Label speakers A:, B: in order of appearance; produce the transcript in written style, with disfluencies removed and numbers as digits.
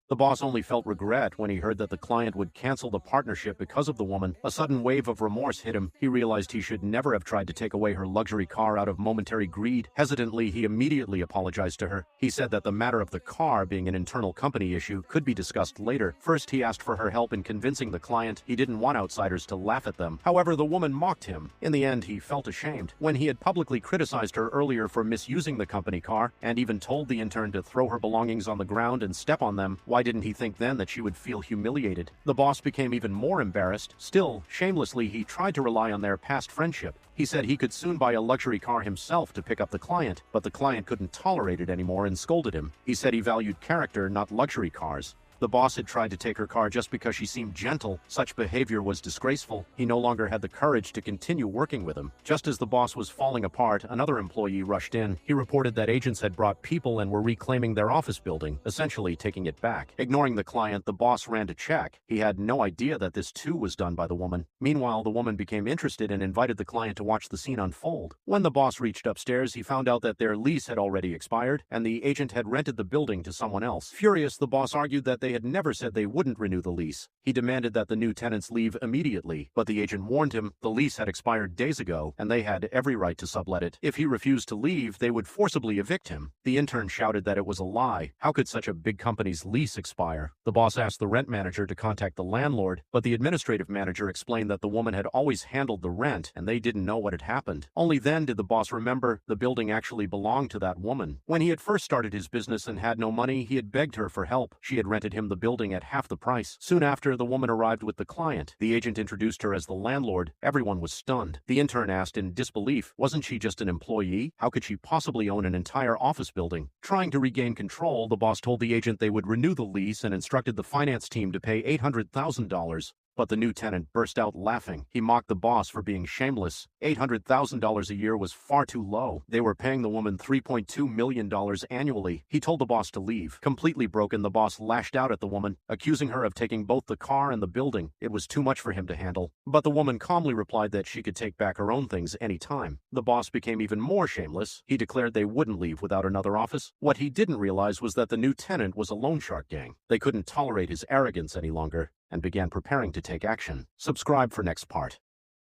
A: The boss only felt regret when he heard that the client would cancel the partnership because of the woman. A sudden wave of remorse hit him. He realized he should never have tried to take away her luxury car out of momentary greed. Hesitantly, he immediately apologized to her. He said that the matter of the car being an internal company issue could be discussed later. First, he asked for her help in convincing the client. He didn't want outsiders to laugh at them. However, the woman mocked him. In the end, he felt ashamed. When he had publicly criticized her earlier for misusing the company car, and even told the intern to throw her belongings on the ground and step on them, why didn't he think then that she would feel humiliated? The boss became even more embarrassed. Still, shamelessly, he tried to rely on their past friendship. He said he could soon buy a luxury car himself to pick up the client, but the client couldn't tolerate it anymore and scolded him. He said he valued character, not luxury cars. The boss had tried to take her car just because she seemed gentle. Such behavior was disgraceful. He no longer had the courage to continue working with him. Just as the boss was falling apart, another employee rushed in. He reported that agents had brought people and were reclaiming their office building, essentially taking it back. Ignoring the client, the boss ran to check. He had no idea that this too was done by the woman. Meanwhile, the woman became interested and invited the client to watch the scene unfold. When the boss reached upstairs, he found out that their lease had already expired, and the agent had rented the building to someone else. Furious, the boss argued that they had never said they wouldn't renew the lease. He demanded that the new tenants leave immediately, but the agent warned him the lease had expired days ago and they had every right to sublet it. If he refused to leave, they would forcibly evict him. The intern shouted that it was a lie. How could such a big company's lease expire? The boss asked the rent manager to contact the landlord, but the administrative manager explained that the woman had always handled the rent and they didn't know what had happened. Only then did the boss remember the building actually belonged to that woman. When he had first started his business and had no money, he had begged her for help. She had rented him the building at half the price. Soon after, the woman arrived with the client. The agent introduced her as the landlord. Everyone was stunned. The intern asked in disbelief, wasn't she just an employee? How could she possibly own an entire office building? Trying to regain control, the boss told the agent they would renew the lease and instructed the finance team to pay $800,000. But the new tenant burst out laughing. He mocked the boss for being shameless. $800,000 a year was far too low. They were paying the woman $3.2 million annually. He told the boss to leave. Completely broken, the boss lashed out at the woman, accusing her of taking both the car and the building. It was too much for him to handle. But the woman calmly replied that she could take back her own things any time. The boss became even more shameless. He declared they wouldn't leave without another office. What he didn't realize was that the new tenant was a loan shark gang. They couldn't tolerate his arrogance any longer and began preparing to take action. Subscribe for next part.